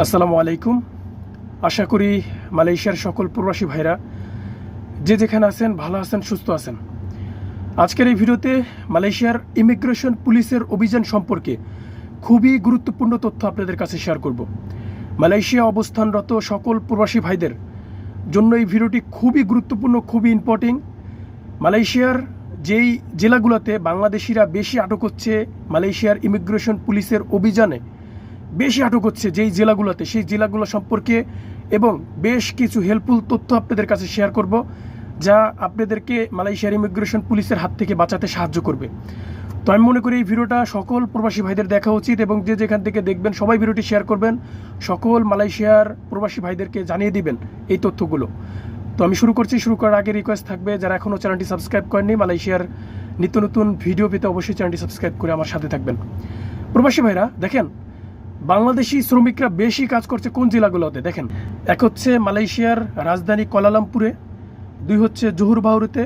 আসসালামু আলাইকুম। আশা করি মালয়েশিয়ার সকল প্রবাসী ভাইরা যে যেখানে আছেন ভালো আছেন, সুস্থ আছেন। আজকের এই ভিডিওতে মালয়েশিয়ার ইমিগ্রেশন পুলিশের অভিযান সম্পর্কে খুবই গুরুত্বপূর্ণ তথ্য আপনাদের কাছে শেয়ার করব। মালয়েশিয়া অবস্থানরত সকল প্রবাসী ভাইদের জন্য এই ভিডিওটি খুবই গুরুত্বপূর্ণ, খুবই ইম্পর্টেন্ট। মালয়েশিয়ার যেই জেলাগুলোতে বাংলাদেশিরা বেশি আটক হচ্ছে মালয়েশিয়ার ইমিগ্রেশন পুলিশের অভিযানে বেশি আটক হচ্ছে যেই জেলাগুলোতে, সেই জেলাগুলো সম্পর্কে এবং বেশ কিছু হেল্পফুল তথ্য আপনাদের কাছে শেয়ার করব, যা আপনাদেরকে মালয়েশিয়ার ইমিগ্রেশন পুলিশের হাত থেকে বাঁচাতে সাহায্য করবে। তো আমি মনে করি এই ভিডিওটা সকল প্রবাসী ভাইদের দেখা উচিত এবং যে যেখান থেকে দেখবেন সবাই ভিডিওটি শেয়ার করবেন, সকল মালয়েশিয়ার প্রবাসী ভাইদেরকে জানিয়ে দিবেন এই তথ্যগুলো। তো আমি শুরু করছি। শুরু করার আগে রিকোয়েস্ট থাকবে, যারা এখনও চ্যানেলটি সাবস্ক্রাইব করেননি, মালয়েশিয়ার নিত্য নতুন ভিডিও পেতে অবশ্যই চ্যানেলটি সাবস্ক্রাইব করে আমার সাথে থাকবেন। প্রবাসী ভাইরা দেখেন, বাংলাদেশি শ্রমিকরা বেশি কাজ করছে কোন জেলাগুলোতে দেখেন। এক হচ্ছে মালয়েশিয়ার রাজধানী কুয়ালালামপুরে, দুই হচ্ছে জোহর বাহরুতে,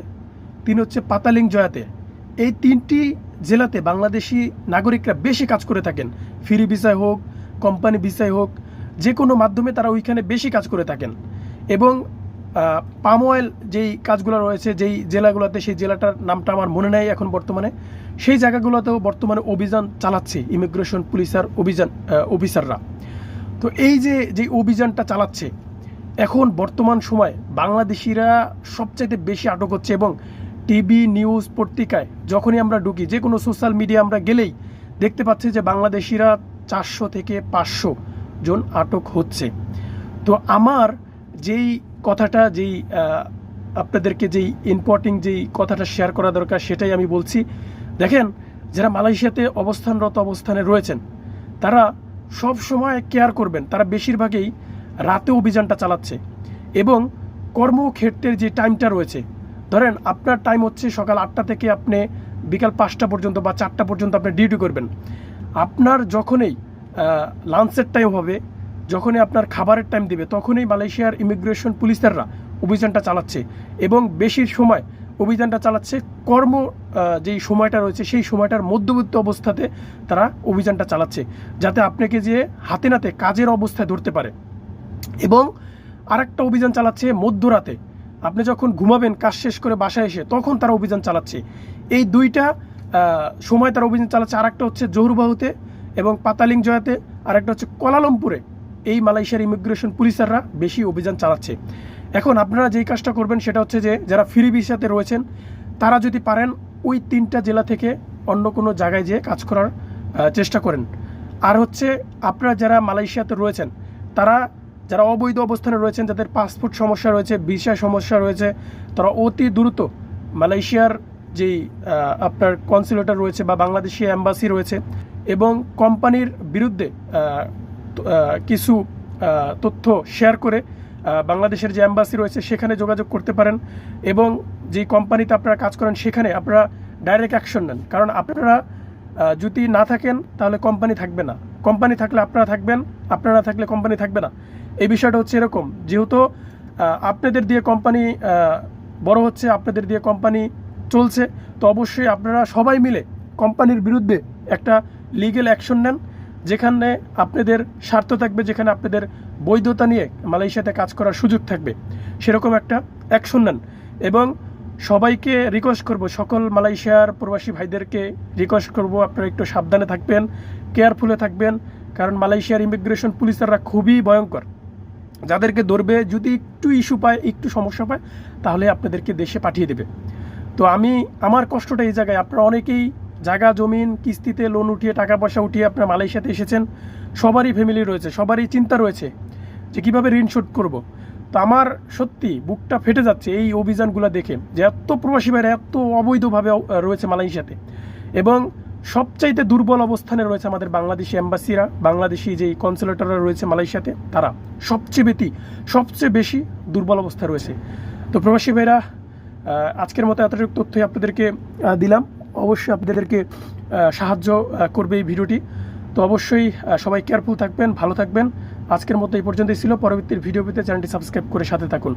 তিন হচ্ছে পাতালিং জয়াতে। এই তিনটি জেলাতে বাংলাদেশি নাগরিকরা বেশি কাজ করে থাকেন। ফ্রি ভিসায় হোক, কোম্পানি ভিসায় হোক, যে কোনো মাধ্যমে তারা ওইখানে বেশি কাজ করে থাকেন। এবং পাম অয়েল যেই কাজগুলো রয়েছে যেই জেলাগুলোতে, সেই জেলাটার নামটা আমার মনে নেই এখন বর্তমানে, সেই জায়গাগুলোতেও বর্তমানে অভিযান চালাচ্ছে ইমিগ্রেশন পুলিশের অফিসাররা। তো এই যে অভিযানটা চালাচ্ছে এখন বর্তমান সময় বাংলাদেশিরা সবচাইতে বেশি আটক হচ্ছে। এবং টিভি নিউজ পত্রিকায় যখনই আমরা ঢুকি, যে কোনো সোশ্যাল মিডিয়া আমরা গেলেই দেখতে পাচ্ছি যে বাংলাদেশিরা 400 থেকে 500 জন আটক হচ্ছে। তো আমার যেই কথাটা, যেই আপনাদেরকে যেই ইম্পর্টেন্ট যেই কথাটা শেয়ার করা দরকার সেটাই আমি বলছি। দেখেন, যারা মালয়েশিয়াতে অবস্থানে রয়েছেন তারা সব সময় কেয়ার করবেন, তারা বেশিরভাগই রাতে অভিযানটা চালাচ্ছে। এবং কর্মক্ষেত্রের যে টাইমটা রয়েছে, ধরেন আপনার টাইম হচ্ছে সকাল 8টা থেকে আপনি বিকাল 5টা পর্যন্ত বা 4টা পর্যন্ত আপনি ডিউটি করবেন। আপনার যখনই লাঞ্চের টাইম হবে, যখনই আপনার খাবারের টাইম দিবে, তখনই মালয়েশিয়ার ইমিগ্রেশন পুলিশরা অভিযানটা চালাচ্ছে। এবং বেশির সময় অভিযানটা চালাচ্ছে যেই সময়টা রয়েছে সেই সময়টার মধ্যবর্তী অবস্থাতে তারা অভিযানটা চালাচ্ছে, যাতে আপনাকে যে হাতে নাতে কাজের অবস্থায় ধরতে পারে। এবং আরেকটা অভিযান চালাচ্ছে মধ্যরাতে, আপনি যখন ঘুমাবেন কাজ শেষ করে বাসায় এসে, তখন তারা অভিযান চালাচ্ছে। এই দুইটা সময় তারা অভিযান চালাচ্ছে। আরেকটা হচ্ছে জোহর বাহুতে এবং পাতালিং জয়াতে, আরেকটা হচ্ছে কুয়ালালামপুরে। এই মালয়েশিয়ার ইমিগ্রেশন পুলিশরা বেশি অভিযান চালাচ্ছে। এখন আপনারা যেই কাজটা করবেন সেটা হচ্ছে যে, যারা ফ্রি ভিসাতে রয়েছেন তারা যদি পারেন ওই 3টা জেলা থেকে অন্য কোনো জায়গায় যেয়ে কাজ করার চেষ্টা করেন। আর হচ্ছে আপনারা যারা মালয়েশিয়াতে রয়েছেন, তারা যারা অবৈধ অবস্থানে রয়েছেন, যাদের পাসপোর্ট সমস্যা রয়েছে, ভিসা সমস্যা রয়েছে, তারা অতি দ্রুত মালয়েশিয়ার যেই আপনার কনসুলেটর রয়েছে বা বাংলাদেশি অ্যাম্বাসি রয়েছে এবং কোম্পানির বিরুদ্ধে কিছু তথ্য শেয়ার করে বাংলাদেশের যে অ্যাম্বাসি রয়েছে সেখানে যোগাযোগ করতে পারেন। এবং যেই কোম্পানিতে আপনারা কাজ করেন সেখানে আপনারা ডাইরেক্ট অ্যাকশন নেন। কারণ আপনারা যদি না থাকেন তাহলে কোম্পানি থাকবে না, কোম্পানি থাকলে আপনারা থাকবেন, আপনারা থাকলে কোম্পানি থাকবে না। এই বিষয়টা হচ্ছে এরকম, যেহেতু আপনাদের দিয়ে কোম্পানি বড় হচ্ছে, আপনাদের দিয়ে কোম্পানি চলছে, তো অবশ্যই আপনারা সবাই মিলে কোম্পানির বিরুদ্ধে একটা লিগ্যাল অ্যাকশন নেন, যেখানে আপনাদের স্বার্থ থাকবে, যেখানে আপনাদের বৈধতা নিয়ে মালয়েশিয়াতে কাজ করার সুযোগ থাকবে, সেরকম একটা অ্যাকশন নেন। এবং সবাইকে রিকোয়েস্ট করব, সকল মালয়েশিয়ার প্রবাসী ভাইদেরকে রিকোয়েস্ট করব, আপনারা একটু সাবধানে থাকবেন, কেয়ারফুলে থাকবেন। কারণ মালয়েশিয়ার ইমিগ্রেশন পুলিশরা খুবই ভয়ঙ্কর। যাদেরকে ধরবে, যদি একটু ইস্যু পায়, একটু সমস্যা পায়, তাহলে আপনাদেরকে দেশে পাঠিয়ে দেবে। তো আমার কষ্টটা এই জায়গায়, আপনারা অনেকেই জায়গা জমিন কিস্তিতে লোন উঠিয়ে টাকা পয়সা উঠিয়ে আপনারা মালয়েশিয়াতে এসেছেন, সবারই ফ্যামিলি রয়েছে, সবারই চিন্তা রয়েছে যে কীভাবে ঋণ শোধ করব। তো আমার সত্যি বুকটা ফেটে যাচ্ছে এই অভিযানগুলো দেখে, যে এত প্রবাসী ভাইরা এত অবৈধভাবে রয়েছে মালয়েশিয়াতে। এবং সবচাইতে দুর্বল অবস্থানে রয়েছে আমাদের বাংলাদেশি অ্যাম্বাসিরা, বাংলাদেশি যেই কনসুলেটররা রয়েছে মালয়েশিয়াতে, তারা সবচেয়ে বেশি দুর্বল অবস্থায় রয়েছে। তো প্রবাসী ভাইরা, আজকের মতো এতটুকু তথ্যই আপনাদেরকে দিলাম। অবশ্যই আপনাদেরকে সাহায্য করবে এই ভিডিওটি। তো অবশ্যই সবাই কেয়ারফুল থাকবেন, ভালো থাকবেন। আজকের মতো এই পর্যন্তই ছিল। পরবর্তী ভিডিও পেতে চ্যানেলটি সাবস্ক্রাইব করে সাথে থাকুন।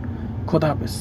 খোদা হাফেজ।